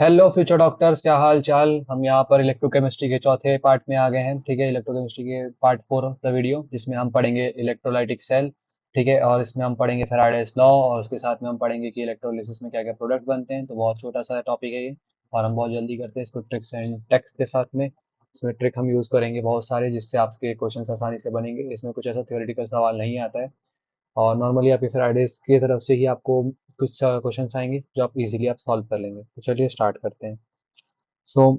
Hello future doctors, क्या हाल चाल। हम यहाँ पर इलेक्ट्रोकेमिस्ट्री के चौथे पार्ट में आ गए हैं। ठीक है, इलेक्ट्रोकेमिस्ट्री के पार्ट 4 ऑफ द वीडियो, जिसमें हम पढ़ेंगे इलेक्ट्रोलाइटिक सेल। ठीक है, और इसमें हम पढ़ेंगे फैराडेस लॉ, और उसके साथ में हम पढ़ेंगे कि इलेक्ट्रोलिसिस में क्या क्या प्रोडक्ट बनते हैं। तो बहुत छोटा सा टॉपिक है ये, और हम बहुत जल्दी करते हैं इसको ट्रिक्स एंड टेक्स्ट के साथ में। इसमें ट्रिक हम यूज़ करेंगे बहुत सारे, जिससे आपके क्वेश्चन आसानी से बनेंगे। इसमें कुछ ऐसा थ्योरेटिकल सवाल नहीं आता है, और नॉर्मली आपके फ्राइडेज की तरफ से ही आपको कुछ क्वेश्चंस आएंगे जो आप इजीली आप सॉल्व कर लेंगे। तो चलिए स्टार्ट करते हैं। सो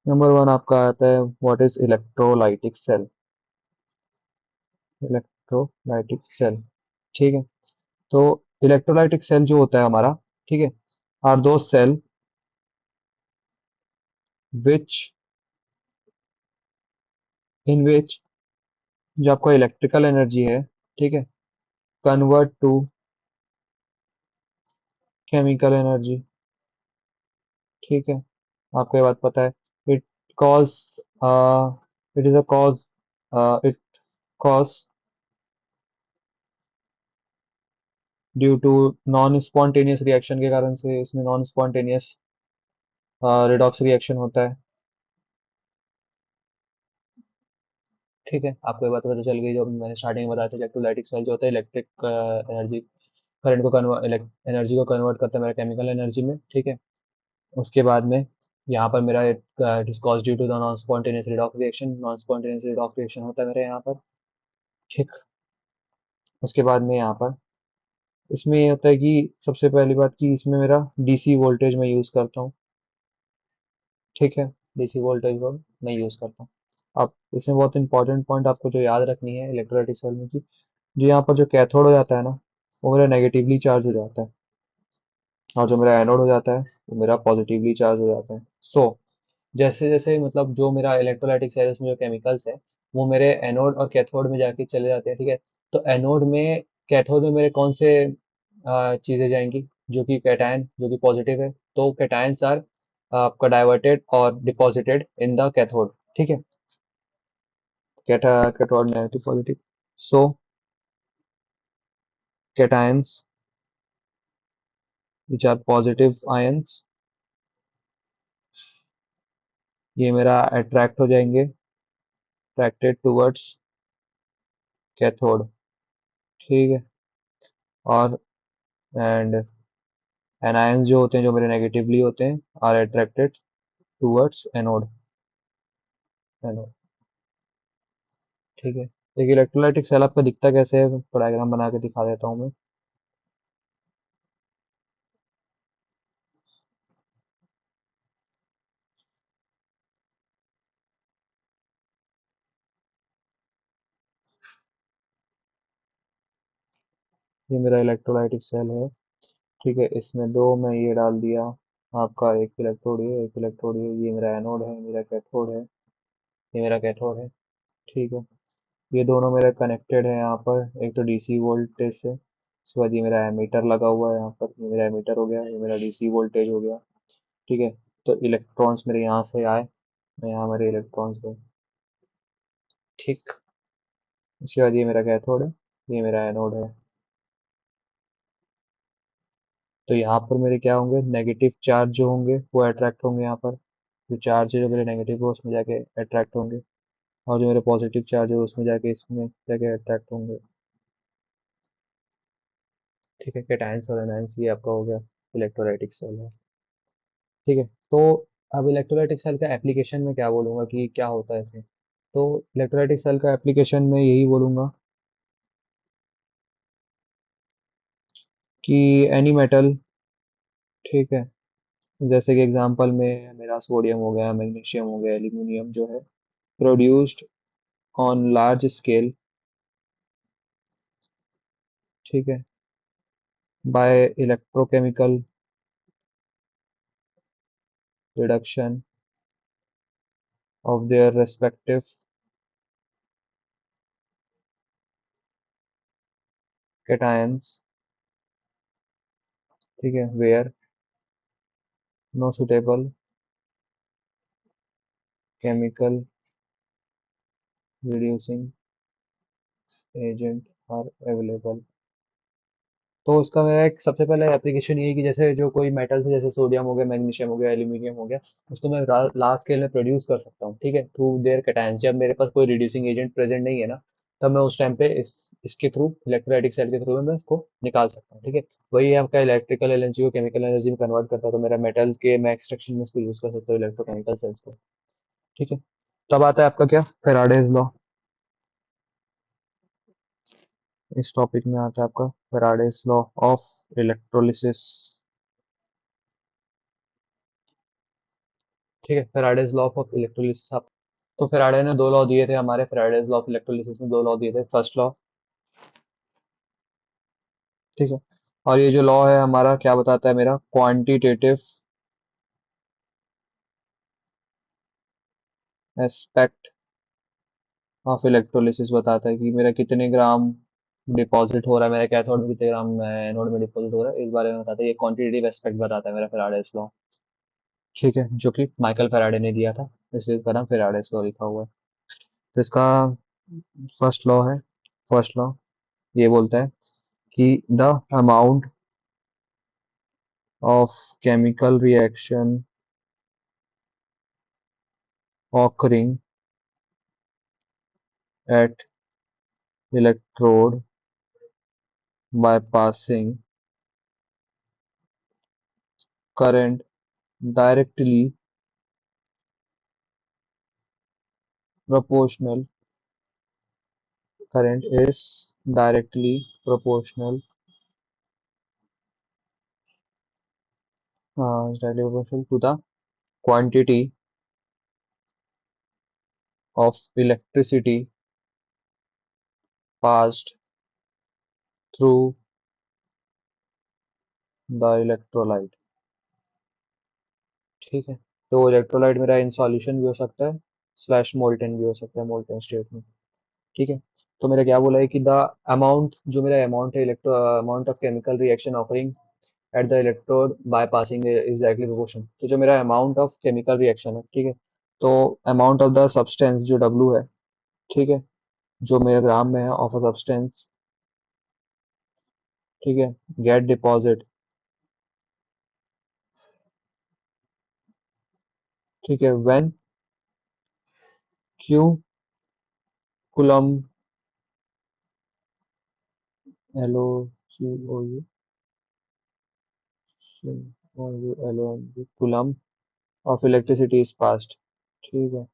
नंबर वन आपका आता है, what is electrolytic cell. Electrolytic cell, ठीक है। तो इलेक्ट्रोलाइटिक सेल जो होता है हमारा, ठीक है, आर दो सेल विच इन विच जो आपका इलेक्ट्रिकल एनर्जी है, ठीक है, कन्वर्ट टू केमिकल एनर्जी। ठीक है, आपको ये बात पता है। It cause it is a cause it cause due to non spontaneous reaction के कारण से इसमें नॉन स्पॉन्टेनियस रिडॉक्स रिएक्शन होता है। ठीक है, आपको ये बात पता चल गई जो मैंने स्टार्टिंग में बताया था। इलेक्ट्रोलाइटिक सेल जो होता है इलेक्ट्रिक एनर्जी, करंट को कन्वर्ट, एनर्जी को कन्वर्ट करता है मेरा केमिकल एनर्जी में। ठीक है, उसके बाद में यहाँ पर मेरा it is cause due to the non spontaneous redox reaction. Non spontaneous redox reaction होता है मेरे यहाँ पर। ठीक, उसके बाद में यहाँ पर इसमें ये होता है कि सबसे पहली बात कि इसमें मेरा डीसी वोल्टेज मैं यूज़ करता हूँ। ठीक है, डीसी वोल्टेज को मैं यूज़ करता हूँ। अब इसमें बहुत इंपॉर्टेंट पॉइंट आपको जो याद रखनी है इलेक्ट्रोलाइटिक सेल में, कि जो यहाँ पर जो कैथोड हो जाता है ना, वो मेरा नेगेटिवली चार्ज हो जाता है, और जो मेरा एनोड हो जाता है वो मेरा पॉजिटिवली चार्ज हो जाता है। सो जैसे जैसे मतलब जो मेरा इलेक्ट्रोलाइटिक सेल उसमें जो केमिकल्स है, वो मेरे एनोड और कैथोड में जाके चले जाते हैं। ठीक है, तो एनोड में, कैथोड में मेरे कौन से चीज़ें जाएंगी, जो कि कैटायन, जो कि पॉजिटिव है। तो कैटायंस आर आपका डाइवर्टेड और डिपॉजिटेड इन द कैथोड। ठीक है, cathode negative positive. So cations which are positive ions, ये मेरा अट्रैक्ट हो जाएंगे, अट्रैक्टेड टूवर्ड्स कैथोड। ठीक है, और एंड एनायंस जो होते हैं, जो मेरे नेगेटिवली होते हैं, are attracted towards anode. Anode, ठीक है। एक इलेक्ट्रोलाइटिक सेल आपका दिखता कैसे है, तो डायग्राम बना के दिखा देता हूँ मैं। ये मेरा इलेक्ट्रोलाइटिक सेल है। ठीक है, इसमें दो मैं ये डाल दिया आपका, एक इलेक्ट्रोड ये, एक इलेक्ट्रोड ये मेरा एनोड है, मेरा कैथोड है, ये मेरा कैथोड है। ठीक है, ये दोनों मेरे कनेक्टेड है यहाँ पर, एक तो डीसी वोल्टेज से। उसके बाद ये मेरा एमीटर लगा हुआ है यहाँ पर, ये मेरा एमीटर हो गया, ये मेरा डीसी वोल्टेज हो गया। ठीक है, तो इलेक्ट्रॉन्स मेरे यहाँ से आए, मैं यहाँ मेरे इलेक्ट्रॉन्स गए। ठीक, उसके बाद ये मेरा कैथोड है, ये मेरा एनोड है। तो यहाँ पर मेरे क्या होंगे, नेगेटिव चार्ज जो होंगे वो अट्रैक्ट होंगे यहाँ पर। जो चार्ज है जो मेरे नेगेटिव है उसमें जाके अट्रैक्ट होंगे, और जो मेरे पॉजिटिव चार्ज है उसमें जाके, इसमें जाके अट्रैक्ट होंगे। ठीक है, कैटायंस और एनायंस, ये आपका हो गया इलेक्ट्रोलाइटिक सेल है। ठीक है, तो अब इलेक्ट्रोलाइटिक सेल का एप्लीकेशन में क्या बोलूँगा कि क्या होता है इसमें। तो इलेक्ट्रोलाइटिक सेल का एप्लीकेशन में यही बोलूँगा कि एनी मेटल, ठीक है, जैसे कि एग्जांपल में मेरा सोडियम हो गया, मैग्नीशियम हो गया, एल्यूमिनियम जो है, प्रोड्यूस्ड ऑन लार्ज स्केल, ठीक है, by electrochemical reduction of their respective cations, ठीक है, where no suitable chemical reducing agent are available. तो उसका मेरा एक सबसे पहले एप्लीकेशन ये है कि जैसे जो कोई मेटल्स है, जैसे सोडियम हो गया, मैग्नीशियम हो गया, एल्यूमिनियम हो गया, उसको मैं लार्ज स्केल में प्रोड्यूस कर सकता हूँ, ठीक है, थ्रू देयर कैटायंस। जब मेरे पास कोई रिड्यूसिंग एजेंट प्रेजेंट नहीं है ना, तब मैं उस टाइम पे इसके थ्रू, इलेक्ट्रोलाइटिक सेल के थ्रू में मैं इसको निकाल सकता हूँ, ठीक है। वही आपका इलेक्ट्रिकल एनर्जी को केमिकल एनर्जी में कन्वर्ट करता है, तो मेरा मेटल के मैं एक्सट्रैक्शन में इसको यूज कर सकता हूँ, इलेक्ट्रोकेमिकल सेल्स को, ठीक है। तब आता है आपका क्या, फेराडेज लॉ। इस टॉपिक में आता है आपका फेराडेज लॉ ऑफ इलेक्ट्रोलिसिस, ठीक है, फेराडेज लॉ ऑफ इलेक्ट्रोलिसिस। आप तो फेराडे ने दो लॉ दिए थे हमारे, फेराडेज लॉ ऑफ इलेक्ट्रोलिसिस में दो लॉ दिए थे, फर्स्ट लॉ, ठीक है। और ये जो लॉ है हमारा क्या बताता है, मेरा क्वांटिटेटिव एस्पेक्ट ऑफ इलेक्ट्रोलिसिस बताता है कि मेरा कितने ग्राम डिपॉजिट हो रहा है, मेरे कैथोड में कितने ग्राम एनोड में डिपॉजिट हो रहा है, इस बारे में बताता है, ये क्वांटिटेटिव एस्पेक्ट बताता है मेरा फेराडेज लॉ, ठीक है, जो कि माइकल फेराडे ने दिया था, इसलिए इसका नाम फेराडेज लॉ लिखा हुआ है। तो इसका फर्स्ट लॉ है, फर्स्ट लॉ ये बोलता है कि the amount of chemical reaction occurring at electrode by passing current directly proportional current is directly proportional is directly proportional to the quantity of electricity passed through the electrolyte, ठीक है। तो electrolyte मेरा in solution भी हो सकता है, slash molten भी हो सकता है, मोल्टन स्टेट में, ठीक है। तो मेरा क्या बोला है कि द अमाउंट, जो मेरा अमाउंट है, electro amount of chemical reaction occurring at the electrode by passing is directly proportional, तो जो मेरा अमाउंट ऑफ केमिकल रिएक्शन है, ठीक है, तो अमाउंट ऑफ द सब्सटेंस जो डब्ल्यू है, ठीक है, जो मेरे ग्राम में है ऑफ अ सब्सटेंस, ठीक है, गेट डिपॉजिट, ठीक है, when Q coulomb, L O C O U O U L O M coulomb of electricity is passed, ठीक है।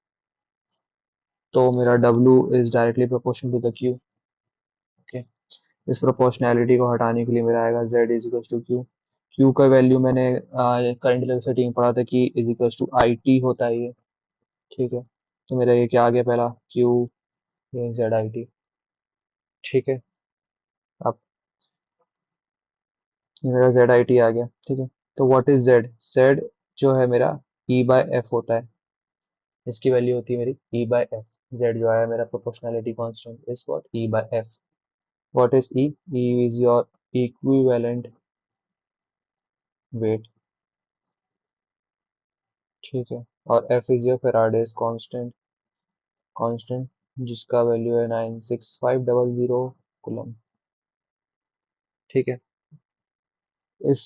तो मेरा W is directly proportional to the Q, okay. इस proportionality को हटाने के लिए मेरा आएगा z is equal to Q. Q का वैल्यू मैंने करंट इलेक्ट्रिसिटी में पढ़ा था कि is equal to I T होता है ये, ठीक है। तो मेरा ये क्या आ गया, पहला क्यू, ये जेड आई टी, ठीक है। अब ये मेरा जेड आई टी आ गया, ठीक है। तो व्हाट इज जेड, जेड जो है मेरा ई बाय एफ होता है, इसकी वैल्यू होती है मेरी ई बाय एफ। जेड जो है मेरा proportionality constant is what, E bye F. What is E, E is your equivalent weight, ठीक है। और F is your Faraday's constant, constant जिसका वैल्यू है 96500 कूलम, ठीक है। इस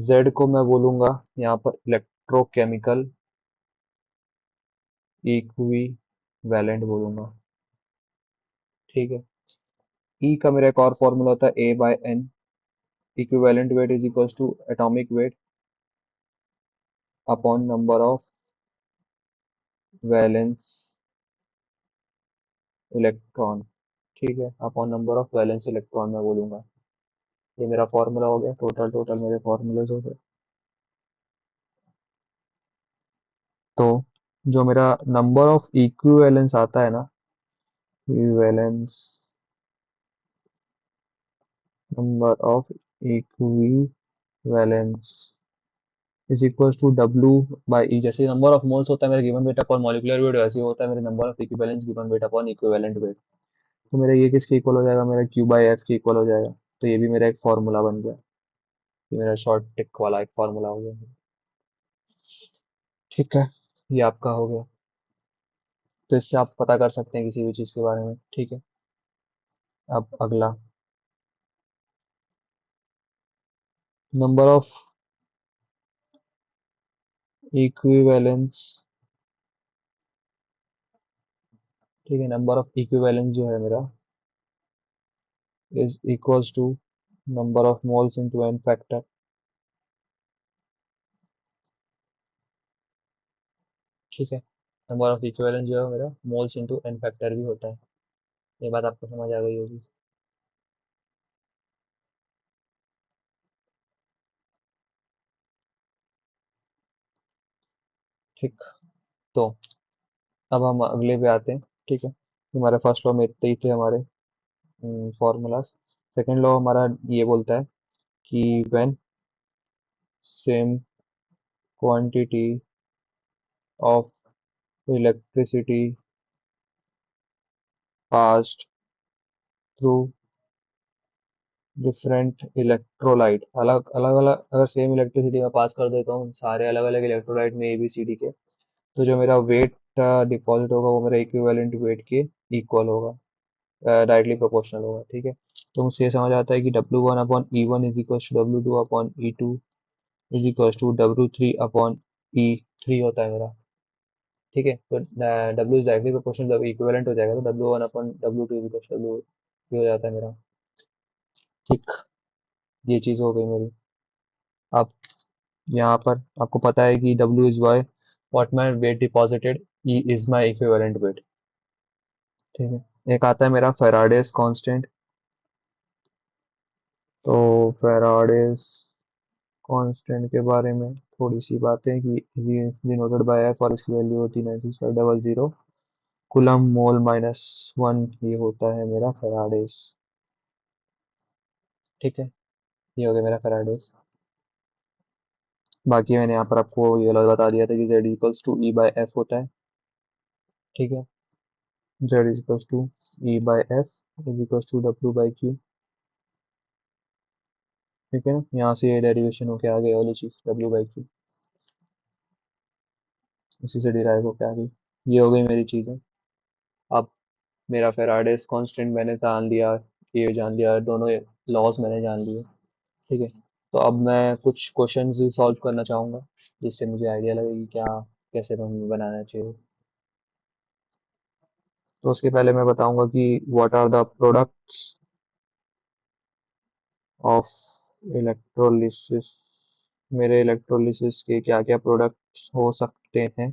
Z को मैं बोलूंगा यहाँ पर इलेक्ट्रोकेमिकल इक्विवेलेंट बोलूंगा, ठीक है। E का मेरा एक और फॉर्मूला होता है A by N, equivalent weight is equal to atomic weight upon number of valence electron, ठीक है, upon number of valence electron मैं बोलूंगा। ये मेरा फॉर्मूला हो गया, टोटल टोटल मेरे फॉर्मूलेज हो गए। तो जो मेरा नंबर ऑफ इक्विवेलेंस आता है ना, equivalence, number of equivalence is equal to W by E. जैसे नंबर ऑफ मोल्स होता है मेरा given weight upon molecular weight, वैसे ही होता है मेरे number of equivalence given weight upon equivalent weight. तो मेरा ये किसके इक्वल हो जाएगा, मेरा क्यू बाई एफ के इक्वल हो जाएगा। तो ये भी मेरा एक फॉर्मूला बन गया, ये मेरा शॉर्ट टिक वाला एक फॉर्मूला हो गया, ठीक है। ये आपका हो गया। तो इससे आप पता कर सकते हैं किसी भी चीज़ के बारे में, ठीक है। अब अगला, नंबर ऑफ इक्विवेलेंस, ठीक है, नंबर ऑफ इक्विवेलेंस जो है मेरा is equals to number of moles into N factor. ठीक है, नंबर ऑफ इक्विवेलेंस जो है मेरा मोल्स इनटू एन फैक्टर भी होता है। ये बात आपको समझ आ गई होगी। ठीक, तो अब हम अगले पे आते हैं। ठीक है, हमारे फर्स्ट लॉ में इतने ही थे हमारे फॉर्मूलाज। सेकेंड लॉ हमारा ये बोलता है कि when same quantity of electricity passed through different electrolyte, अलग अलग अलग अगर सेम इलेक्ट्रिसिटी में पास कर देता हूँ सारे अलग अलग इलेक्ट्रोलाइट में ए बी सी डी के, तो जो मेरा वेट डिपॉजिट होगा वो मेरा इक्विवेलेंट वेट के इक्वल होगा, डायरेक्टली प्रोपोर्शनल होगा। ठीक है, तो मुझे ये समझ आता है कि W1/E1 is equal to W2/E2 is equal to W3/E3 होता है मेरा। ठीक है, तो W is directly proportional equivalent हो जाएगा, तो W1/W2 is equal to W हो जाता है मेरा। ठीक, ये चीज हो गई मेरी। अब यहाँ पर आपको पता है कि W is why what my weight deposited, E is my equivalent weight. ठीक है, एक आता है मेरा फेराडेस कांस्टेंट। तो फेराडेस कांस्टेंट के बारे में थोड़ी सी बातें कि ये डिनोटेड बाय एफ और इसकी वैल्यू होती है 96500 कूलम मोल माइनस 1, ये होता है मेरा फेराडेस। ठीक है, ये हो गया मेरा फेराडेस। बाकी मैंने यहाँ पर आपको ये वाला बता दिया था कि Z equals to E by F होता है। ठीक है, Z equals to E by F is equals to W by Q. ठीक है ना, यहाँ से ये डेरिवेशन होके आ गई वाली चीज डब्ल्यू बाई क्यू, इसी से डिराइव होके आ गई। ये हो गई मेरी चीजें। अब मेरा फेराडेस कांस्टेंट मैंने जान लिया, ये जान लिया, दोनों लॉज मैंने जान लिए। ठीक है, तो अब मैं कुछ क्वेश्चंस भी सॉल्व करना चाहूँगा जिससे मुझे आइडिया लगे कि क्या कैसे हमें बनाना चाहिए। तो उसके पहले मैं बताऊंगा कि what are the products of electrolysis, मेरे इलेक्ट्रोलिसिस के क्या क्या प्रोडक्ट्स हो सकते हैं।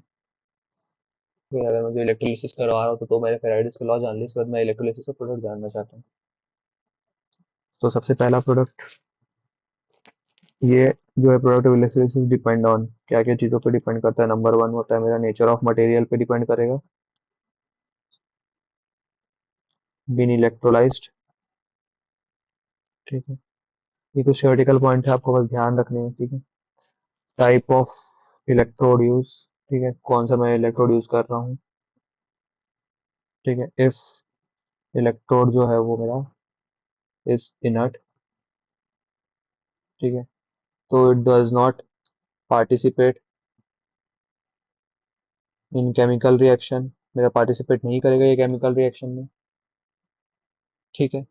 फिर अगर मुझे इलेक्ट्रोलिसिस करवा रहा हूँ तो मैंने फेराइड्स का लॉ जान लिया, इसके बाद मैं इलेक्ट्रोलिसिस का प्रोडक्ट जानना चाहता हूँ। तो सबसे पहला प्रोडक्ट, ये जो है product of electrolysis depend on क्या क्या चीज़ों पे डिपेंड करता है। नंबर वन होता है मेरा नेचर ऑफ मटेरियल पे डिपेंड करेगा, बीन इलेक्ट्रोलाइज्ड। ठीक है, ये कुछ थ्योरेटिकल पॉइंट है, आपको बस ध्यान रखने हैं। ठीक है, टाइप ऑफ इलेक्ट्रोड यूज, ठीक है, कौन सा मैं इलेक्ट्रोड यूज कर रहा हूँ। ठीक है, इफ इलेक्ट्रोड जो है वो मेरा इज इनर्ट, ठीक है, तो it does not participate in chemical reaction, मेरा पार्टिसिपेट नहीं करेगा ये केमिकल रिएक्शन में। ठीक है,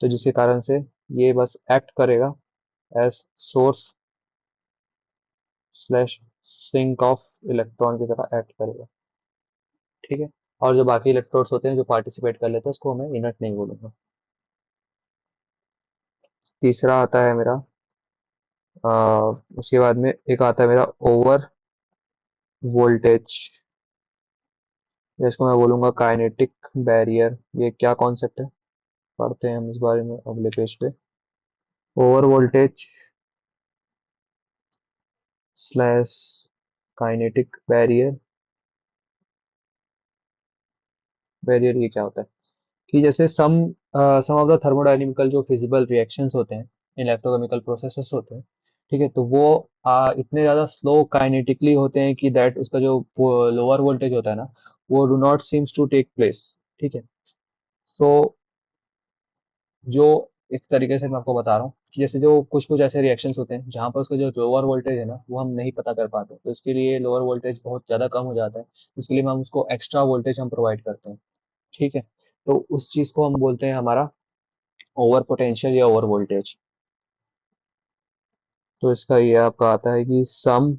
तो जिसके कारण से ये बस एक्ट करेगा as source slash sink of electron की तरह एक्ट करेगा। ठीक है, और जो बाकी इलेक्ट्रोड्स होते हैं जो पार्टिसिपेट कर लेते हैं उसको मैं इनर्ट नहीं बोलूंगा। तीसरा आता है मेरा आ, उसके बाद में एक आता है मेरा ओवर वोल्टेज, जिसको मैं बोलूंगा काइनेटिक बैरियर। ये क्या कॉन्सेप्ट है, पढ़ते हैं हम इस बारे में अगले पेज पे। Over voltage slash kinetic barrier, barrier ये क्या होता है कि जैसे सम ऑफ द थर्मोडायनेमिकल जो फिजिबल रिएक्शंस होते हैं, इलेक्ट्रोकेमिकल प्रोसेसेस होते हैं, ठीक है, तो वो इतने ज़्यादा स्लो काइनेटिकली होते हैं कि दैट उसका जो लोअर वोल्टेज होता है ना, वो do not seems to take place. ठीक है, सो जो एक तरीके से मैं आपको बता रहा हूँ कि जैसे जो कुछ कुछ ऐसे रिएक्शंस होते हैं जहाँ पर उसका जो लोअर वोल्टेज है ना वो हम नहीं पता कर पाते, तो इसके लिए लोअर वोल्टेज बहुत ज़्यादा कम हो जाता है, इसके लिए हम उसको एक्स्ट्रा वोल्टेज हम प्रोवाइड करते हैं। ठीक है, तो उस चीज़ को हम बोलते हैं हमारा ओवर पोटेंशियल या ओवर वोल्टेज। तो इसका ये आपका आता है कि सम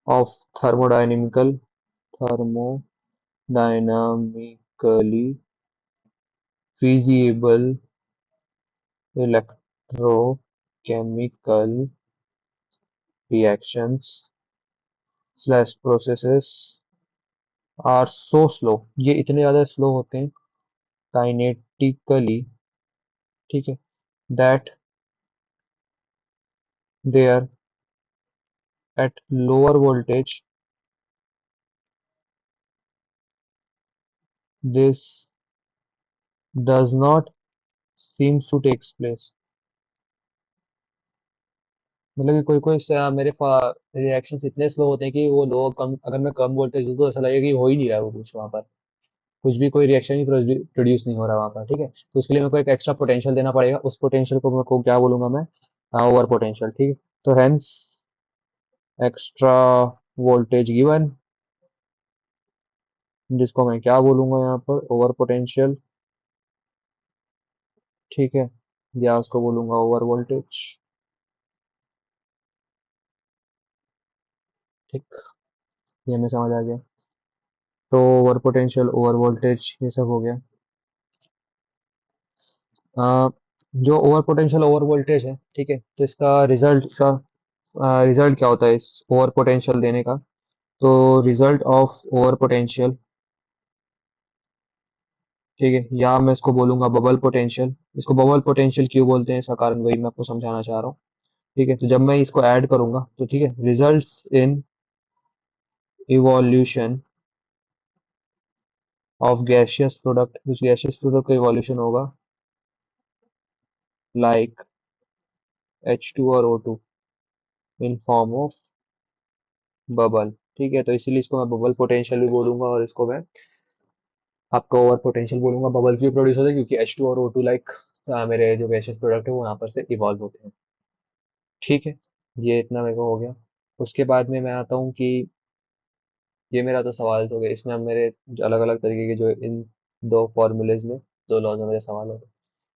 of thermodynamically feasible electrochemical reactions slash processes are so slow, ये इतने ज़्यादा स्लो होते हैं काइनेटिकली, ठीक है, that they are at lower voltage this does not seem to take place। मतलब कि कोई कोई मेरे रिएक्शंस इतने स्लो होते हैं कि वो लो कम, अगर मैं कम वोल्टेज दूँ तो ऐसा लगेगा कि हो ही नहीं रहा है वो कुछ वहाँ पर, कुछ भी कोई रिएक्शन ही प्रोड्यूस नहीं हो रहा वहाँ पर, ठीक है। तो उसके लिए मेरे को एक एक्स्ट्रा पोटेंशियल देना पड़ेगा, उस पोटेंशियल को मेरे को क्या बोलूंगा मैं, ओवर पोटेंशियल, ठीक है। तो हेंस एक्स्ट्रा वोल्टेज गिवन, जिसको मैं क्या बोलूंगा यहाँ पर, ओवर पोटेंशियल, ठीक है, या उसको बोलूंगा ओवर वोल्टेज, ठीक, ये हमें समझ आ गया। तो ओवर पोटेंशियल, ओवर वोल्टेज, ये सब हो गया। अ, जो ओवर पोटेंशियल ओवर वोल्टेज है, ठीक है, तो इसका रिजल्ट क्या होता है इस ओवर पोटेंशियल देने का। तो रिजल्ट ऑफ ओवर पोटेंशियल, ठीक है, या मैं इसको बोलूंगा बबल पोटेंशियल। इसको बबल पोटेंशियल क्यों बोलते हैं, इसका कारण वही मैं आपको समझाना चाह रहा हूँ, ठीक है। तो जब मैं इसको ऐड करूंगा तो ठीक है, results in evolution of gaseous product, उस गैसियस प्रोडक्ट का इवोल्यूशन होगा लाइक H2 और O2 in form of bubble, ठीक है। तो इसीलिए इसको मैं बबल पोटेंशियल भी बोलूंगा और इसको मैं आपका ओवर पोटेंशियल बोलूंगा। बबल क्यों प्रोड्यूस होता है, क्योंकि H2 और O2 लाइक मेरे जो गैसियस प्रोडक्ट है वो यहाँ पर से इवॉल्व होते हैं, ठीक है। ये इतना मेरे को हो गया। उसके बाद में मैं आता हूँ कि ये मेरा तो सवाल हो गया, इसमें अब मेरे अलग अलग तरीके के जो इन दो फॉर्मूलेज में, दो लॉज में मेरे सवाल हो गए।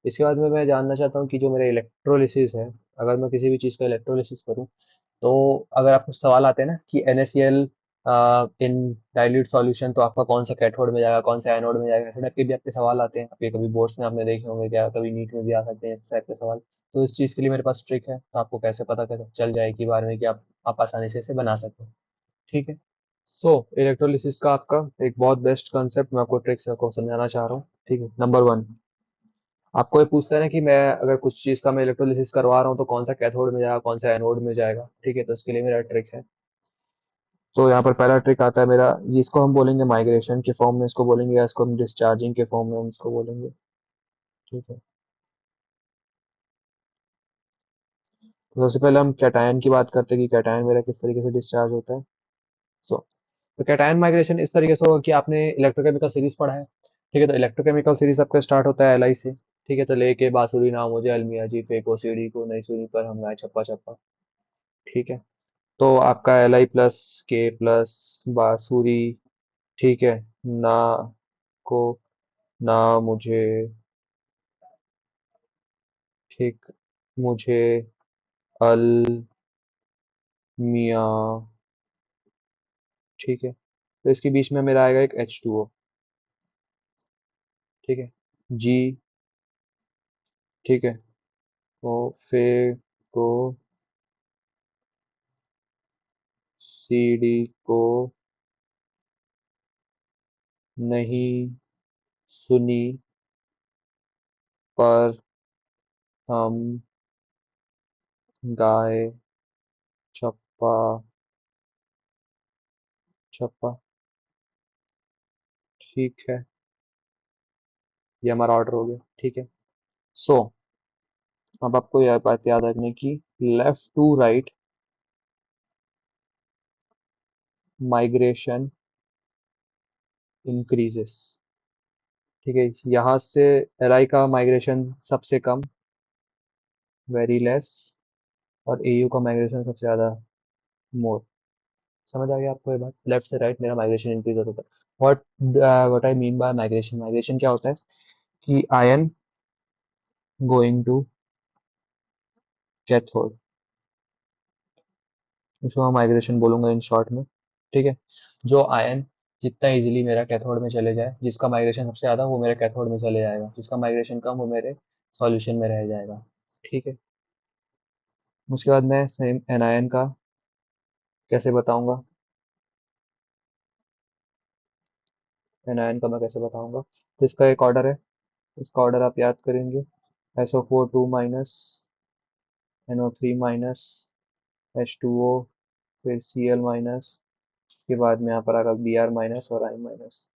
इसके बाद में मैं जानना चाहता हूँ कि जो मेरा इलेक्ट्रोलिसिस है, अगर मैं किसी भी चीज़ का इलेक्ट्रोलिसिस करूँ, तो अगर आपको सवाल आते हैं ना कि NaCl इन डाइल्यूट सॉल्यूशन, तो आपका कौन सा कैथोड में जाएगा, कौन सा एनोड में जाएगा, ऐसे टाइप के भी आपके सवाल आते हैं। आपके कभी बोर्ड्स में आपने देखे होंगे, क्या कभी नीट में भी आ सकते हैं इस टाइप के सवाल। तो इस चीज़ के लिए मेरे पास ट्रिक है, तो आपको कैसे पता चल जाए कि बारे में कि आप आसानी से इसे बना सकें, ठीक है। सो इलेक्ट्रोलिसिस का आपका एक बहुत बेस्ट कंसेप्ट मैं आपको ट्रिक से आपको समझाना चाह रहा हूँ, ठीक है। नंबर वन, आपको ये पूछता है ना कि मैं अगर कुछ चीज़ का मैं इलेक्ट्रोलिसिस करवा रहा हूँ तो कौन सा कैथोड में जाएगा, कौन सा एनोड में जाएगा, ठीक है। तो इसके लिए मेरा ट्रिक है। तो यहाँ पर पहला ट्रिक आता है मेरा, ये इसको हम बोलेंगे माइग्रेशन के फॉर्म में इसको बोलेंगे, या इसको हम डिस्चार्जिंग के फॉर्म में हम इसको बोलेंगे, ठीक है। तो सबसे पहले हम कैटायन की बात करते हैं कि कैटायन मेरा किस तरीके से डिस्चार्ज होता है। सो तो कैटायन माइग्रेशन इस तरीके से होगा कि आपने इलेक्ट्रोकेमिकल सीरीज पढ़ा है, ठीक है। तो इलेक्ट्रोकेमिकल सीरीज आपका स्टार्ट होता है Li से, ठीक है। तो लेके बांसुरी नाम मुझे अलमिया जी फेंको सीढ़ी को नई सूरी पर हम गाए छप्पा छप्पा, ठीक है। तो आपका Li+K+ बांसुरी, ठीक है, ना को ना मुझे, ठीक, मुझे अलमिया, ठीक है। तो इसके बीच में मेरा आएगा एक H2O, ठीक है, जी, ठीक है। तो फिर को CD को नहीं सुनी पर हम गाए छप्पा छप्पा, ठीक है। ये हमारा ऑर्डर हो गया, ठीक है। सो अब आपको यह बात याद रखने की, left to right migration increases, ठीक है। यहाँ से Li का माइग्रेशन सबसे कम, वेरी लेस, और AU का माइग्रेशन सबसे ज्यादा, मोर। समझ आ गया आपको ये बात, लेफ्ट से राइट मेरा माइग्रेशन इंक्रीज होता है। What what I mean by migration, migration क्या होता है कि आयन गोइंग टू कैथोड, इसको मैं माइग्रेशन बोलूंगा इन शॉर्ट में। ठीक है, जो आयन जितना इजीली मेरा कैथोड में चले जाए, जिसका माइग्रेशन सबसे ज़्यादा वो मेरे कैथोड में चले जाएगा, जिसका माइग्रेशन कम वो मेरे सॉल्यूशन में रह जाएगा। ठीक है, उसके बाद मैं सेम एनायन का कैसे बताऊंगा, एनायन का मैं कैसे बताऊंगा, तो इसका एक ऑर्डर है, इसका ऑर्डर आप याद करेंगे, SO4 2 minus, NO3 minus, H2O, फिर Cl माइनस, के बाद में यहाँ पर आएगा Br माइनस और I माइनस।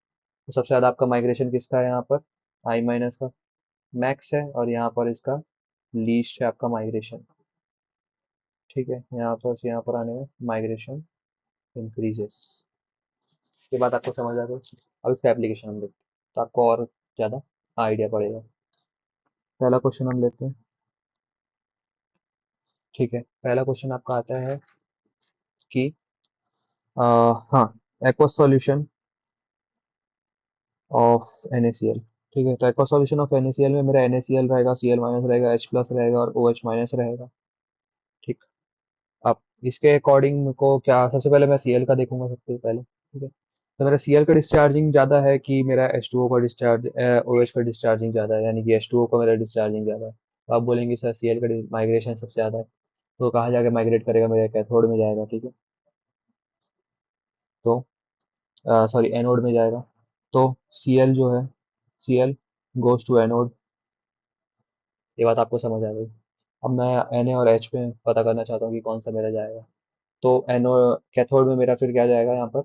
तो सबसे ज़्यादा आपका माइग्रेशन किसका है यहाँ पर, I माइनस का मैक्स है, और यहाँ पर इसका लीस्ट है आपका माइग्रेशन। ठीक है, यहाँ पर से यहाँ पर आने में माइग्रेशन इंक्रीजेस। ये बात आपको समझ आ गई। अब इसका एप्लीकेशन हम देखते हैं तो आपको और ज़्यादा आइडिया पड़ेगा। पहला क्वेश्चन हम लेते हैं। ठीक है, पहला क्वेश्चन आपका आता है कि हाँ, एक्वस सॉल्यूशन ऑफ NaCl। ठीक है, तो एक्वस सॉल्यूशन ऑफ NaCl में मेरा NaCl रहेगा, Cl माइनस रहेगा, H प्लस रहेगा और OH माइनस रहेगा। ठीक, अब इसके अकॉर्डिंग मेरे को क्या, सबसे पहले मैं Cl का देखूंगा सबसे पहले। ठीक है, तो मेरा Cl का डिस्चार्जिंग ज़्यादा है कि मेरा H2O का डिस्चार्ज, OH का डिस्चार्जिंग ज़्यादा है, यानी कि H2O का मेरा डिस्चार्जिंग ज़्यादा है। तो आप बोलेंगे सर Cl का माइग्रेशन सबसे ज़्यादा है, तो कहाँ जाके माइग्रेट करेगा, मेरे कैथोड में जाएगा। ठीक है, तो सॉरी एनोड में जाएगा। तो Cl जो है, Cl गोज टू एनोड। ये बात आपको समझ आ गई। अब मैं Na और H पे पता करना चाहता हूँ कि कौन सा मेरा जाएगा। तो एनो कैथोड में मेरा फिर क्या जाएगा यहाँ पर,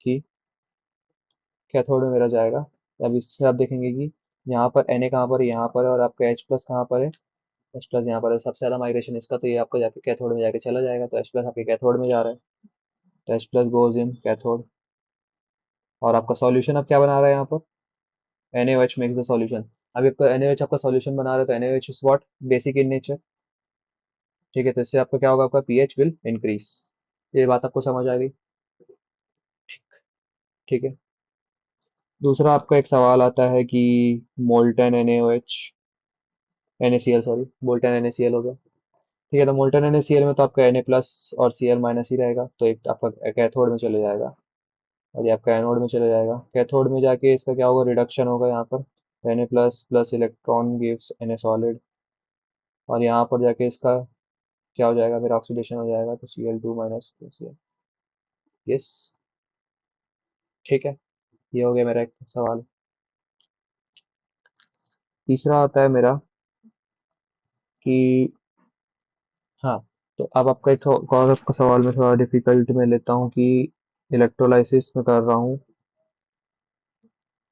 कि कैथोड में मेरा जाएगा। अब इससे आप देखेंगे कि यहाँ पर Na कहाँ पर है, यहाँ पर है, और आपका H प्लस कहाँ पर है, H प्लस यहाँ पर है। सबसे ज़्यादा माइग्रेशन इसका, तो ये आपको जाके कैथोड में जाके चला जाएगा, तो H प्लस आपके कैथोड में जा रहा है, तो H plus goes in cathode. और आपका सॉल्यूशन अब क्या बना रहा है यहाँ पर, NaOH मेक्स द सॉल्यूशन। अभी आपका NaOH आपका सॉल्यूशन बना रहा है, तो NaOH is what, basic in nature. ठीक है, तो इससे आपका क्या होगा, आपका पीएच विल इंक्रीज। ये बात आपको समझ आ गई। ठीक है, दूसरा आपका एक सवाल आता है कि molten NaOH, NaCl sorry, molten NaCl हो गया। ठीक है, तो मोल्टन NaCl में तो आपका Na प्लस और Cl माइनस ही रहेगा, तो एक आपका कैथोड में चले जाएगा, और ये आपका एनोड में चले जाएगा। कैथोड में जाके इसका क्या होगा, रिडक्शन होगा यहाँ पर, Na plus plus electron gives Na solid, और यहाँ पर जाके इसका क्या हो जाएगा, फिर ऑक्सीडेशन हो जाएगा, तो Cl2 माइनस Cl। यस, ठीक है, ये हो गया मेरा एक सवाल। तीसरा आता है मेरा कि हाँ, तो अब आपका एक और आपका सवाल मैं थोड़ा डिफिकल्ट में लेता हूँ कि इलेक्ट्रोलाइसिस में कर रहा हूँ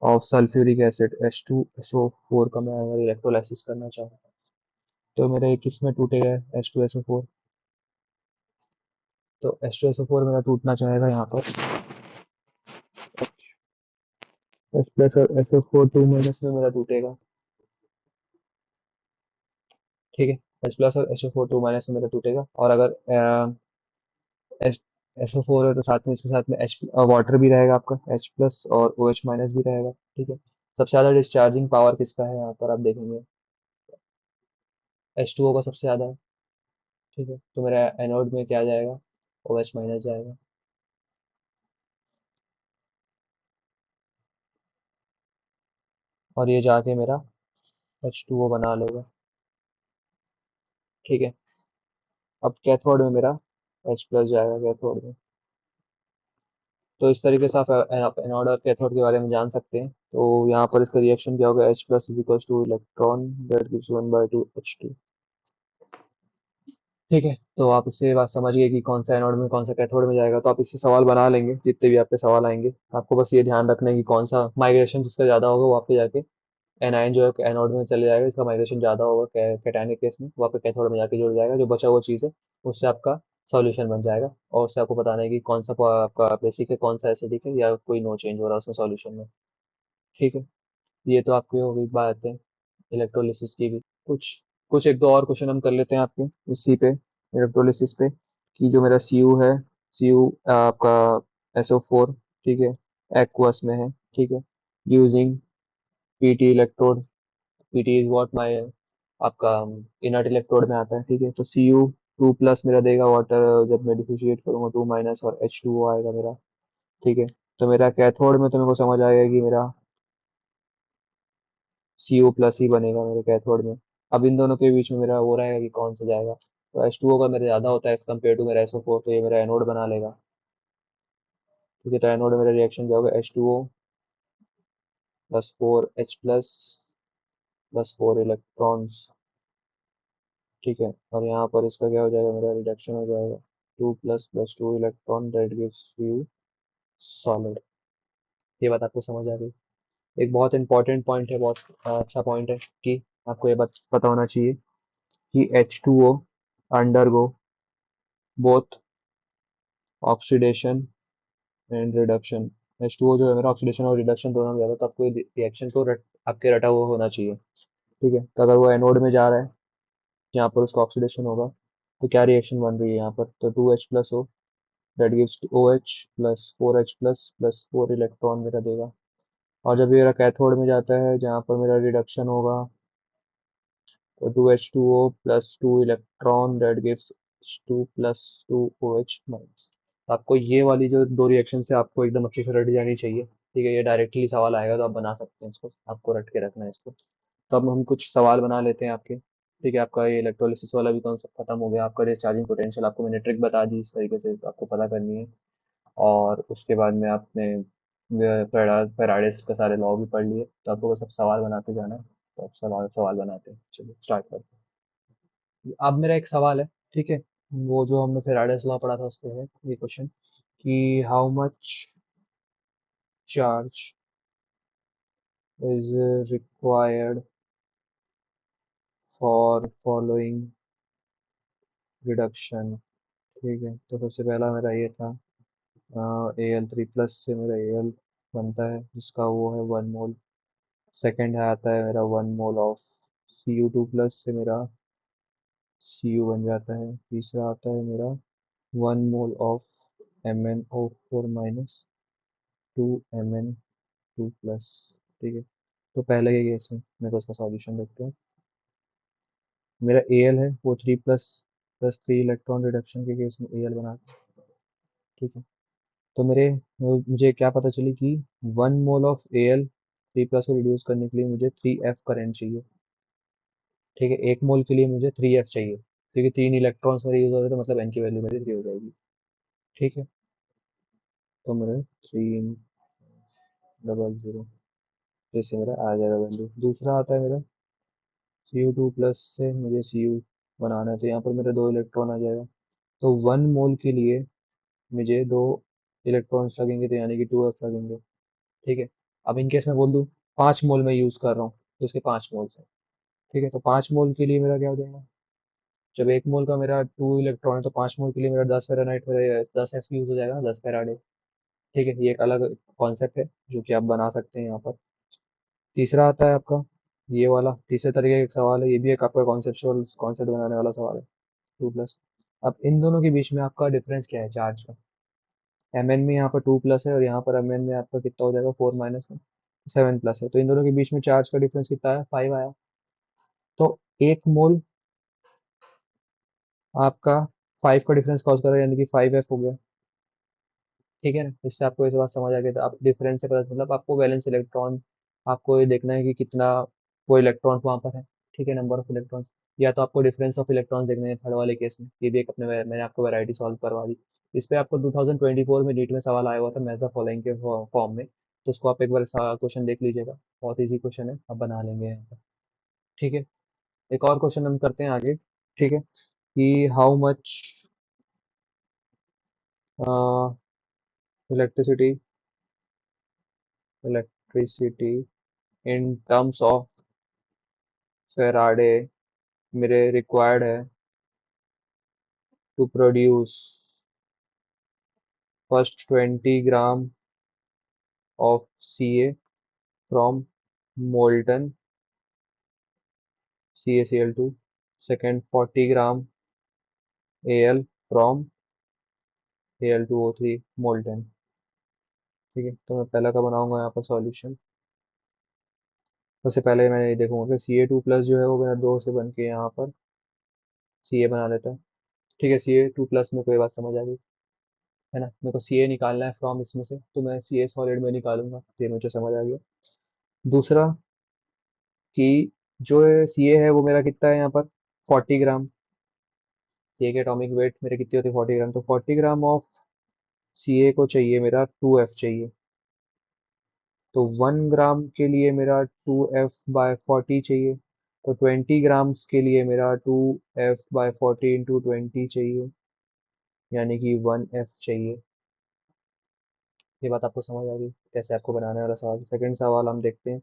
ऑफ सल्फ्यूरिक एसिड H2SO4 का, मैं अगर इलेक्ट्रोलाइसिस करना चाहूँ तो मेरा ये किस में टूटेगा, H2SO4। तो H2SO4 मेरा टूटना चाहेगा यहाँ पर H प्लस और SO4 2 माइनस में मेरा टूटेगा। ठीक है, H प्लस और SO4 2 माइनस में मेरा टूटेगा, और अगर एच SO4 है तो साथ में इसके साथ में H वाटर भी रहेगा आपका, H प्लस और OH माइनस भी रहेगा। ठीक है, सबसे ज़्यादा डिस्चार्जिंग पावर किसका है यहाँ पर आप देखेंगे, H2O का सबसे ज़्यादा है। ठीक है, तो मेरा एनोड में क्या जाएगा, OH माइनस जाएगा, और ये जाके मेरा H2O बना लेगा। ठीक है, अब कैथोड में मेरा H प्लस जाएगा कैथोड में। तो इस तरीके से आप एनोड और कैथोड के बारे में जान सकते हैं। तो यहाँ पर इसका रिएक्शन क्या होगा, H plus is equal two electron that gives 1/2 H2। ठीक है, तो आप इससे बात समझ गए कि कौन सा एनोड में कौन सा कैथोड में जाएगा, तो आप इससे सवाल बना लेंगे जितने भी आपके सवाल आएंगे। आपको बस ये ध्यान रखना है कि कौन सा माइग्रेशन जिसका ज़्यादा होगा वो आपके जाके एनायन जो है एनोड में चले जाएगा, इसका माइग्रेशन ज़्यादा होगा कैटायन के केस में, वो आपके कैथोड में जाके जुड़ जाएगा, जो बचा हुआ चीज़ है उससे आपका सॉल्यूशन बन जाएगा, और उससे आपको बताना है कि कौन सा आपका बेसिक है, कौन सा एसिडिक है, या कोई नो चेंज हो रहा है उसमें सॉल्यूशन में। ठीक है, ये तो आपकी हो गई बात है इलेक्ट्रोलिसिस की भी। कुछ कुछ एक दो और क्वेश्चन हम कर लेते हैं आपके इसी पे, इलेक्ट्रोलिसिस पे, कि जो मेरा Cu है, Cu आपका SO4, ठीक है, एक्वस में है। ठीक है, using PT electrode, PT is what my आपका इनर्ट इलेक्ट्रोड में आता है। ठीक है, तो Cu टू प्लस मेरा देगा वाटर, जब मैं डिफिशिएट करूंगा टू माइनस और H2O आएगा मेरा। ठीक है। तो मेरा कैथोड में तो मेरे को समझ आएगा कि मेरा CO+ ही बनेगा मेरे कैथोड में। अब इन दोनों के बीच में मेरा वो रहेगा कि कौन सा जाएगा। तो H2O का मेरा ज़्यादा होता है एज कम्पेयर टू मेरा SO4, तो ये मेरा एनोड बना लेगा। ठीक है। तो एनोड में मेरा रिएक्शन क्या होगा, H2O plus 4H+ plus 4 electrons. ठीक है। और यहाँ पर इसका क्या हो जाएगा, मेरा रिडक्शन हो जाएगा 2++2 electron, that gives you solid. ये बात आपको समझ आ गई। एक बहुत इंपॉर्टेंट पॉइंट है, बहुत अच्छा पॉइंट है कि आपको ये बात पता होना चाहिए कि H2O undergo both oxidation and reduction. H2O जो है मेरा ऑक्सीडेशन और रिडक्शन दोनों में जाता है, तो आपको रिएक्शन तो आपके रटा हुआ होना चाहिए। ठीक है। तो अगर वो एनोड में जा रहा है, यहाँ पर उसका ऑक्सीडेशन होगा, तो क्या रिएक्शन बन रही है यहाँ पर, तो 2H+O, that gives OH plus 4H+ plus 4 electron मेरा देगा। और जब ये मेरा कैथोड में जाता है, जहाँ पर मेरा रिडक्शन होगा, तो 2H2O plus 2 electron, that gives H2 plus 2OH minus. आपको ये वाली जो दो रिएक्शन से आपको एकदम अच्छे से रट जानी चाहिए। ठीक है। ये डायरेक्टली सवाल आएगा तो आप बना सकते हैं इसको, आपको रट के रखना है इसको। तो अब हम कुछ सवाल बना लेते हैं आपके। ठीक है। आपका ये इलेक्ट्रोलिसिस वाला भी कॉन्सेप्ट खत्म हो गया, आपका डिस्चार्जिंग पोटेंशियल आपको मैंने ट्रिक बता दी, इस तरीके से आपको पता करनी है। और उसके बाद में आपने फेराडेस के सारे लॉ भी पढ़ लिए, तो आपको बस अब सवाल बनाते जाना है। तो अब सवाल सवाल बनाते हैं, चलिए स्टार्ट करते हैं। अब मेरा एक सवाल है। ठीक है। वो जो हमने फेराडेस लॉ पढ़ा था, उस पे है ये क्वेश्चन कि how much charge is required for following reduction. ठीक है। तो सबसे पहला मेरा ये था, Al3+ से मेरा Al बनता है, जिसका वो है 1 मोल। सेकेंड है आता है मेरा 1 मोल ऑफ Cu2+ से मेरा Cu बन जाता है। तीसरा आता है मेरा 1 मोल ऑफ MnO4 - 2Mn2+। ठीक है। तो पहले के केस में मेरे को उसका सॉल्यूशन देखते हैं। मेरा Al है वो 3+ प्लस 3 इलेक्ट्रॉन रिडक्शन के केस में Al बनाते हैं। ठीक है। तो मुझे क्या पता चली कि 1 मोल ऑफ Al 3+ को रिड्यूस करने के लिए मुझे 3F करंट चाहिए। ठीक है। 1 मोल के लिए मुझे 3F चाहिए, क्योंकि 3 इलेक्ट्रॉन्स मेरे यूज हो रहे थे, मतलब N की वैल्यू मेरी 3 हो जाएगी। ठीक है। तो मेरे 3 0 0, जैसे मेरा आ जाएगा वैल्यू। दूसरा आता है मेरा Cu2+ से मुझे Cu बनाना है, तो यहाँ पर मेरे 2 इलेक्ट्रॉन आ जाएगा। तो 1 मोल के लिए मुझे 2 इलेक्ट्रॉन्स लगेंगे, तो यानी कि 2F लगेंगे। ठीक है। अब इन केस मैं बोल दूँ 5 मोल में यूज कर रहा हूँ, तो उसके 5 मोल्स है। ठीक है। तो 5 मोल के लिए मेरा क्या हो जाएगा, जब 1 मोल का मेरा 2 इलेक्ट्रॉन है, तो 5 मोल के लिए मेरा 10 फेरानाइट, मेरा 10F यूज हो जाएगा, 10 फेराडे। ठीक है। ये एक अलग कॉन्सेप्ट है जो कि आप बना सकते हैं यहाँ पर। तीसरा आता है आपका ये वाला, तीसरे तरीके का एक सवाल है, ये भी एक आपका कॉन्सेप्चुअल कॉन्सेप्ट बनाने वाला सवाल है। 2+। अब इन दोनों के बीच में आपका डिफरेंस क्या है चार्ज का। Mn में यहाँ पर 2+ है, और यहाँ पर Mn में आपका कितना हो जाएगा, 4 - 1 7+ है। तो इन दोनों के बीच में चार्ज का डिफरेंस कितना है, 5 आया। तो 1 मोल आपका 5 का डिफरेंस कॉज कर रहा है, यानी कि 5F हो गया। ठीक है ना। इससे आपको इस बात समझ आ गया, तो आप डिफरेंस से पता, मतलब आपको वैलेंस इलेक्ट्रॉन, आपको ये देखना है कि कितना वो इलेक्ट्रॉन्स वहाँ पर है। ठीक है। नंबर ऑफ इलेक्ट्रॉन्स, या तो आपको डिफरेंस ऑफ इलेक्ट्रॉन्स देखने हैं थर्ड वाले केस में। ये भी एक अपने मैंने आपको वैरायटी सॉल्व करवा दी। इस पे आपको 2024 में नीट में सवाल आया हुआ था मैथ द फॉलोइंग के फॉर्म में, तो उसको आप एक बार क्वेश्चन देख लीजिएगा, बहुत ईजी क्वेश्चन है, आप बना लेंगे यहाँ पर। ठीक है। एक और क्वेश्चन हम करते हैं आगे। ठीक है। कि how much electricity electricity in terms of faraday मेरे रिक्वायर्ड है to produce first 20 gram of Ca from molten CaCl2, second 40 gram Al from Al2O3 molten. ठीक है। तो मैं पहला का बनाऊंगा यहाँ पर सॉल्यूशन। सबसे पहले मैं ये देखूंगा कि Ca2+ जो है वो मेरा 2 से बन के यहाँ पर Ca बना लेता है। ठीक है, Ca2+ में कोई बात समझ आ गई है ना। मेरे को Ca निकालना है फ्रॉम इसमें से, तो मैं Ca सॉलिड में निकालूंगा, ये मुझे समझ आ गया। दूसरा कि जो Ca है वो मेरा कितना है यहाँ पर, 40 ग्राम। Ca के एटॉमिक वेट मेरे कितनी होती है, 40 ग्राम, तो 40 ग्राम ऑफ Ca को चाहिए मेरा 2F चाहिए। तो 1 ग्राम के लिए मेरा 2F/40 चाहिए। तो 20 ग्राम्स के लिए मेरा 2F/40 × 20 चाहिए, यानी कि 1F चाहिए। ये बात आपको समझ आ गई कैसे आपको बनाने वाला सवाल। सेकंड सवाल हम देखते हैं।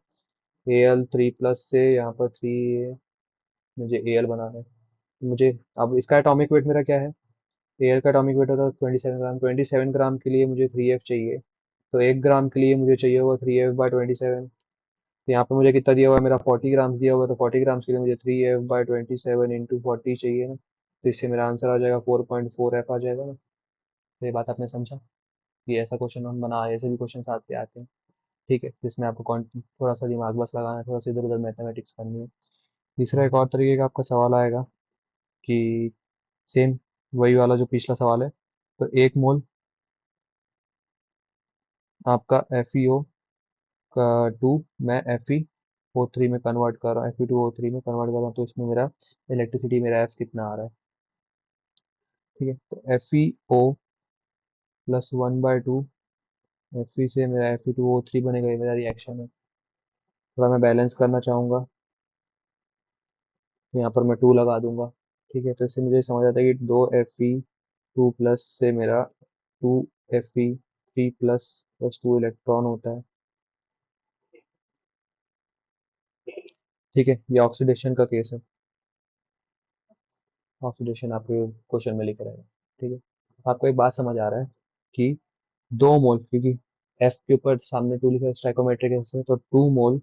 Al3+ से यहाँ पर 3 मुझे Al बनाना है। मुझे अब इसका एटॉमिक वेट मेरा क्या है, Al का एटॉमिक वेट होता है 27 ग्राम। 27 ग्राम के लिए मुझे 3F चाहिए। तो 1 ग्राम के लिए मुझे चाहिए होगा 3F/27। तो यहाँ पे मुझे कितना दिया हुआ है, मेरा 40 ग्राम्स दिया हुआ है, तो 40 ग्राम्स के लिए मुझे 3F/27 × 40 चाहिए ना। तो इससे मेरा आंसर आ जाएगा 4.4F आ जाएगा ना। तो ये बात आपने समझा। ये ऐसा क्वेश्चन हम बना, ऐसे भी क्वेश्चन आते आते हैं। ठीक है, जिसमें आपको थोड़ा सा दिमाग बस लगाना है, थोड़ा सा इधर उधर मैथमेटिक्स करनी है। तीसरा एक और तरीके का आपका सवाल आएगा कि सेम वही वाला जो पिछला सवाल है। तो 1 मोल आपका FeO का 2 मैं FeO3 में कन्वर्ट कर रहा हूँ, Fe2O3 में कन्वर्ट कर रहा हूँ, तो इसमें मेरा इलेक्ट्रिसिटी मेरा F कितना आ रहा है। ठीक है, तो FeO+1/2 Fe से मेरा Fe2O3 बनेगा, ये मेरा रिएक्शन है। थोड़ा मैं बैलेंस करना चाहूँगा, तो यहाँ पर मैं 2 लगा दूंगा। ठीक है, तो इससे मुझे समझ आता है कि 2Fe2+ से मेरा 2Fe3++2 इलेक्ट्रॉन होता है। ठीक है, ये ऑक्सीडेशन का केस है। ऑक्सीडेशन आपके क्वेश्चन में लिखा रहेगा। ठीक है, आपको एक बात समझ आ रहा है कि 2 मोल, क्योंकि F के ऊपर सामने 2 लिखा है स्टाइकोमेट्रिक है, तो 2 मोल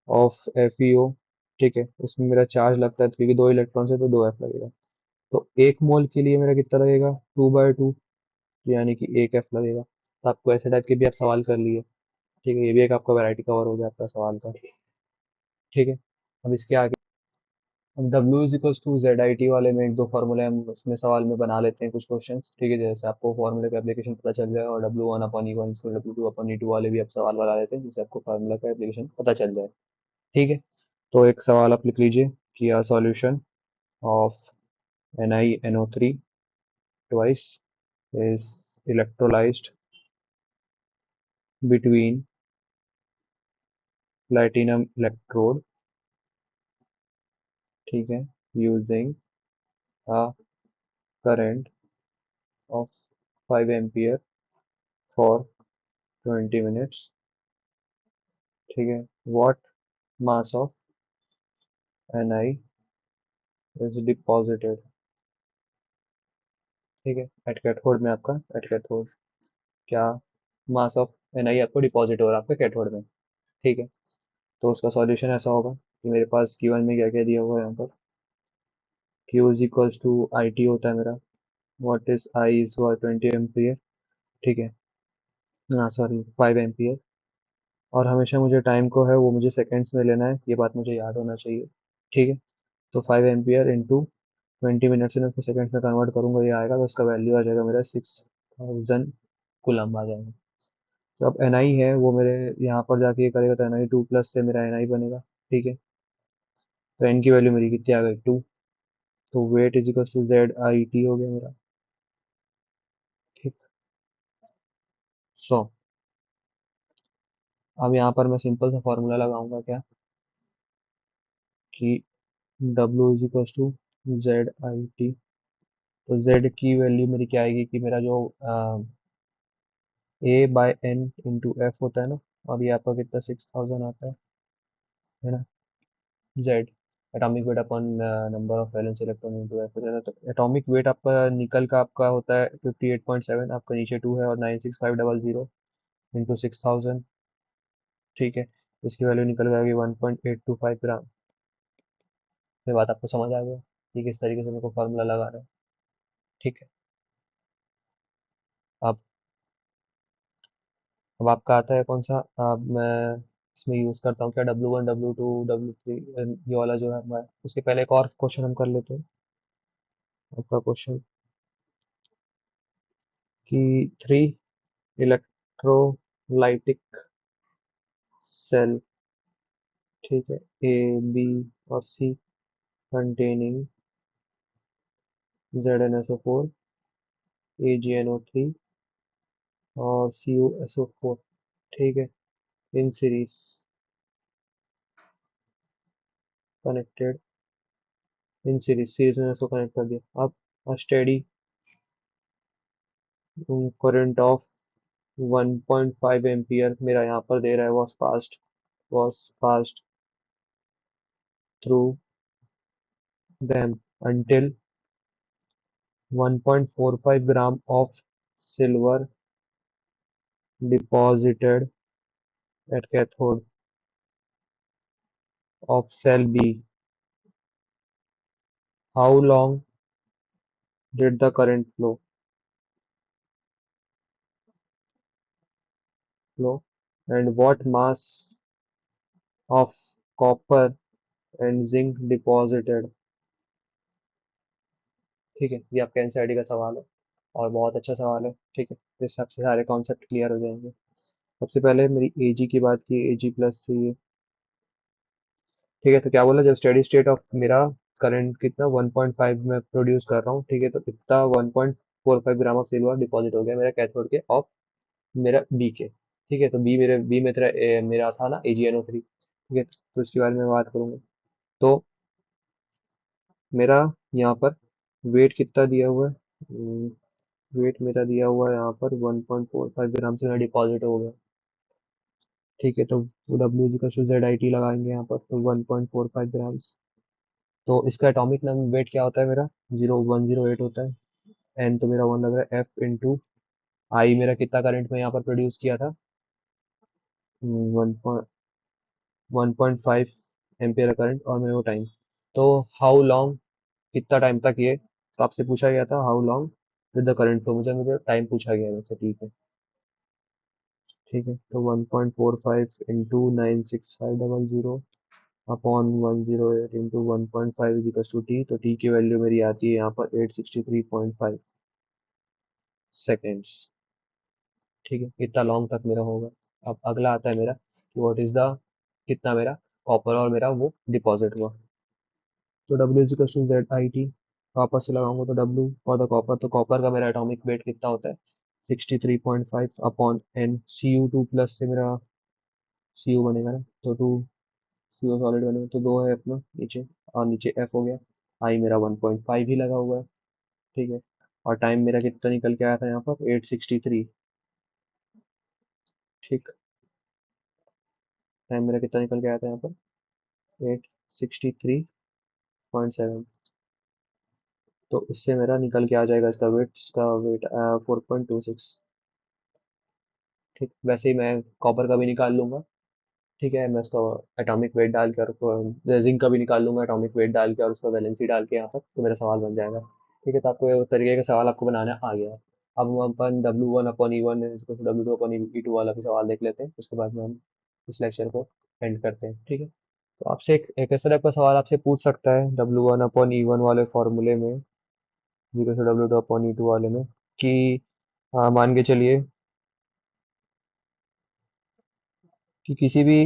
ऑफ FeO। ठीक है, उसमें मेरा चार्ज लगता है, क्योंकि 2 इलेक्ट्रॉन है तो 2F लगेगा। तो 1 मोल के लिए मेरा कितना लगेगा, 2/2, यानी कि 1F लगेगा। तो आपको ऐसे टाइप के भी आप सवाल कर लिए। ठीक है, ये भी एक आपका वैरायटी कवर हो गया आपका सवाल का। ठीक है, अब इसके आगे हम W = ZIT वाले में एक दो फार्मूले हम उसमें सवाल में बना लेते हैं कुछ क्वेश्चंस। ठीक है, जैसे आपको फार्मूले का एप्लीकेशन पता चल जाए, और W1/E1 W2/E2 वाले भी आप सवाल बना लेते हैं, जिससे आपको फार्मूला का एप्लीकेशन पता चल जाए। ठीक है, तो एक सवाल आप लिख लीजिए कि a solution of NiNO3 twice is electrolyzed between platinum electrode, ठीक है, using a current of 5 ampere for 20 minutes। ठीक है, what mass of Ni is deposited। ठीक है, एट कैथोड में आपका, एट कैथोड क्या मास ऑफ Ni आपको डिपॉजिट हो रहा है आपके कैथोड में। ठीक है, तो उसका सॉल्यूशन ऐसा होगा कि मेरे पास Q1 में क्या क्या दिया हुआ है यहाँ पर। Q is equals to IT होता है मेरा, what is I is 20 ampere. ठीक है, हाँ सॉरी 5 एम्पियर। और हमेशा मुझे टाइम को है वो मुझे सेकेंड्स में लेना है, ये बात मुझे याद होना चाहिए। ठीक है, तो 5 एम्पियर इंटू 20 मिनट से मैं उसको सेकेंड्स में कन्वर्ट करूंगा, ये आएगा, तो उसका वैल्यू आ जाएगा मेरा 6000 कुलम आ जाएगा। तो अब Ni है वो मेरे यहाँ पर जाके ये करेगा, तो Ni2+ से मेरा Ni बनेगा। ठीक है, तो N की वैल्यू मेरी कितनी आ गई, 2। तो weight is equal to ZIT हो गया मेरा। ठीक, सो अब यहाँ पर मैं सिंपल सा फॉर्मूला लगाऊंगा क्या, कि W is equal to ZIT। तो Z की वैल्यू मेरी क्या आएगी कि मेरा जो A/N × F होता है ना, और ये आपका कितना 6000 आता है ना। Z atomic weight upon number of valence electron into F हो जाता है। तो एटॉमिक वेट आपका निकल का आपका होता है 58.7, आपका नीचे 2 है, और 96500 इंटू 6000। ठीक है, तो इसकी वैल्यू निकल जाएगी 1.825 ग्राम। ये बात आपको समझ आ गया कि किस तरीके से मेरे को फार्मूला लगाना है। ठीक है, अब अब आपका आता है कौन सा, अब मैं इसमें यूज करता हूँ क्या, W1 W2 W3, ये वाला जो है हमारा। उसके पहले एक और क्वेश्चन हम कर लेते हैं, आपका क्वेश्चन कि 3 इलेक्ट्रोलाइटिक सेल, ठीक है, ए, बी और सी, containing ZnSO4, AgNO3 और CuSO4, ठीक है, in series connected, in series में इसको कनेक्ट कर दिया। अब स्टेडी करंट ऑफ 1.5 एम्पियर मेरा यहाँ पर दे रहा है, was passed through them until 1.45 gram of silver deposited at cathode of cell B. How long did the current flow, and what mass of copper and zinc deposited? ठीक है, ये आपका NCERT का सवाल है और बहुत अच्छा सवाल है। ठीक है, तो इस सबसे सारे कॉन्सेप्ट क्लियर हो जाएंगे। सबसे पहले मेरी एजी की बात की, एजी प्लस से ये, ठीक है, तो क्या बोला, जब स्टेडी स्टेट ऑफ मेरा करंट कितना 1.5 में प्रोड्यूस कर रहा हूँ, ठीक है, तो कितना 1.45 ग्राम ऑफ सिल्वर डिपॉजिट हो गया मेरा कैथोड के ऑफ मेरा बी के। ठीक है, तो बी में तेरा मेरा था ना AgNO3, ठीक है, तो इसके बारे में बात करूंगा। तो मेरा यहाँ पर वेट कितना दिया हुआ है, वेट मेरा दिया हुआ है यहाँ पर 1.45 ग्राम से मेरा डिपॉजिट हो गया। ठीक है, तो डब्ल्यू जी का जेड आई टी लगाएंगे यहाँ पर, तो 1.45 ग्राम्स। तो इसका एटॉमिक नंबर वेट क्या होता है मेरा, 0108 होता है। एन तो मेरा 1 लग रहा है, एफ इंटू आई मेरा कितना करंट में यहाँ पर प्रोड्यूस किया था, 1.5 एम्पियर करंट, और मेरे वो टाइम। तो हाउ लॉन्ग, कितना टाइम तक ये, तो आपसे पूछा गया था how long with the current flow, मुझे मुझे टाइम पूछा गया है वैसे। ठीक है, ठीक है, तो 1.45 into 96500 upon 108 into 1.5 is equals to T, तो टी की वैल्यू मेरी आती है यहाँ पर 863.5 सेकेंड्स। ठीक है, इतना लॉन्ग तक मेरा होगा। अब अगला आता है मेरा कि व्हाट इज द, कितना मेरा कॉपर और मेरा वो डिपॉजिट हुआ। तो W is equal to Z I T, वापस से लगाऊंगा तो डब्ल्यू फॉर द कॉपर, तो कॉपर का मेरा एटॉमिक वेट कितना होता है 63.5 upon N, C U two plus से मेरा सी यू बनेगा ना, तो टू सी यू सॉलिड बनेगा, तो दो है अपना नीचे, और नीचे एफ हो गया। आई मेरा 1.5 ही लगा हुआ है। ठीक है, और टाइम मेरा कितना निकल के आया था यहाँ पर 863। ठीक, टाइम मेरा कितना निकल के आया था यहाँ पर 863.7। तो इससे मेरा निकल के आ जाएगा इसका वेट 4.26। ठीक, वैसे ही मैं कॉपर का भी निकाल लूंगा। ठीक है, मैं उसका एटॉमिक वेट डाल के और जिंक का भी निकाल लूंगा एटॉमिक वेट डाल के, और उसका वैलेंसी डाल के यहाँ पर, तो मेरा सवाल बन जाएगा। ठीक है, तो आपको उस तरीके का सवाल आपको बनाना आ गया। अब हम अपन W1/E1 इसको W2/E2 वाला भी सवाल देख लेते हैं, उसके बाद में हम इस लेक्चर को एंड करते हैं। ठीक है, तो आपसे एक ऐसा टाइप का सवाल आपसे पूछ सकता है W1/E1 वाले फॉर्मूले में, W2/E2 वाले में, कि मान के चलिए कि किसी भी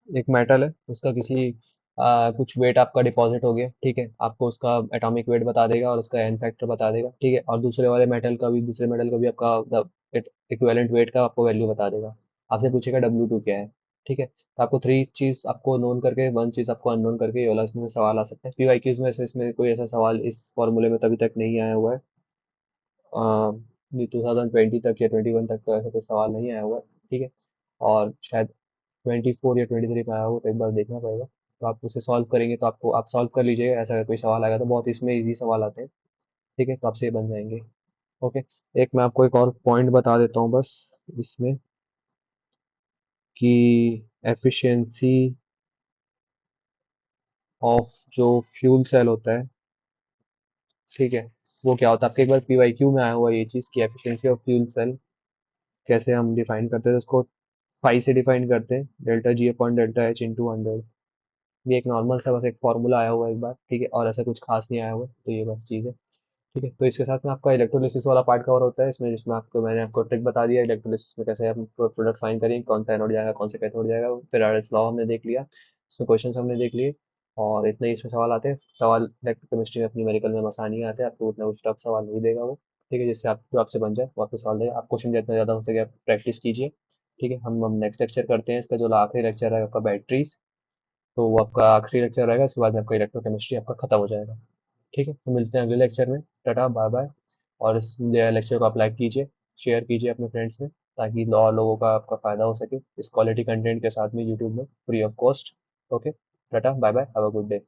एक मेटल है, उसका किसी कुछ वेट आपका डिपॉजिट हो गया। ठीक है, आपको उसका एटॉमिक वेट बता देगा और उसका एन फैक्टर बता देगा। ठीक है, और दूसरे मेटल का भी आपका इक्विवेलेंट वेट का आपको वैल्यू बता देगा। आपसे पूछेगा W2 क्या है। ठीक है, तो आपको थ्री चीज आपको नोन करके, वन चीज आपको अननोन करके, ये वाला इसमें सवाल आ सकता है। PYQs में से इसमें कोई ऐसा सवाल इस फॉर्मूले में तभी तक नहीं आया हुआ है। 2020 तक या 21 तक तो ऐसा कोई सवाल नहीं आया हुआ है। ठीक है, और शायद 24 या 23 पे आया हो, तो एक बार देखना पड़ेगा। तो आप उसे सॉल्व करेंगे, तो आपको आप सॉल्व कर लीजिएगा, ऐसा अगर कोई सवाल आएगा तो बहुत इसमें इजी सवाल आते हैं। ठीक है, तो आपसे ये बन जाएंगे। ओके, एक मैं आपको एक और पॉइंट बता देता हूँ बस इसमें, कि एफिशिएंसी ऑफ जो फ्यूल सेल होता है, ठीक है, वो क्या होता है, आपके एक बार PYQ में आया हुआ ये चीज़ की एफिशिएंसी ऑफ फ्यूल सेल कैसे हम डिफाइन करते हैं, तो उसको फाइव से डिफाइन करते हैं, delta G upon delta H into 100। ये एक नॉर्मल सा बस एक फॉर्मूला आया हुआ है एक बार। ठीक है, और ऐसा कुछ खास नहीं आया हुआ है, तो ये बस चीज़ है। ठीक है, तो इसके साथ में आपका इलेक्ट्रोलिसिस वाला पार्ट कवर होता है इसमें, जिसमें आपको मैंने आपको ट्रिक बता दिया इलेक्ट्रोलिसिस में कैसे हम प्रोडक्ट फाइंड करेंगे, कौन सा एनोड जाएगा कौन सा कैथोड जाएगा। फिर आर्ट्स लॉ हमने देख लिया, इसमें क्वेश्चंस हमने देख लिए, और इतने ही इसमें सवाल आते हैं। सवाल इलेक्ट्रोकेमिस्ट्री में अपनी मेडिकल में मसानी नहीं आते, आपको उतना कुछ टफ सवाल नहीं देगा वो। ठीक है, जिससे आप जो आपसे बन जाए वो आपको सवाल देगा। आप क्वेश्चन जितना ज़्यादा हो सके आप प्रैक्टिस कीजिए। ठीक है, हम नेक्स्ट लेक्चर करते हैं, इसका जो आखिरी लेक्चर है आपका बैटरीज, तो वो आपका आखिरी लेक्चर रहेगा, इसके बाद में आपका इलेक्ट्रोकेमिस्ट्री आपका खत्म हो जाएगा। ठीक है, तो मिलते हैं अगले लेक्चर में। Tata bye bye. और इस लेक्चर को आप लाइक कीजिए, शेयर कीजिए अपने फ्रेंड्स में, ताकि और लोगों का आपका फ़ायदा हो सके इस क्वालिटी कंटेंट के साथ में यूट्यूब में free of cost. Okay, tata bye bye, have a good day.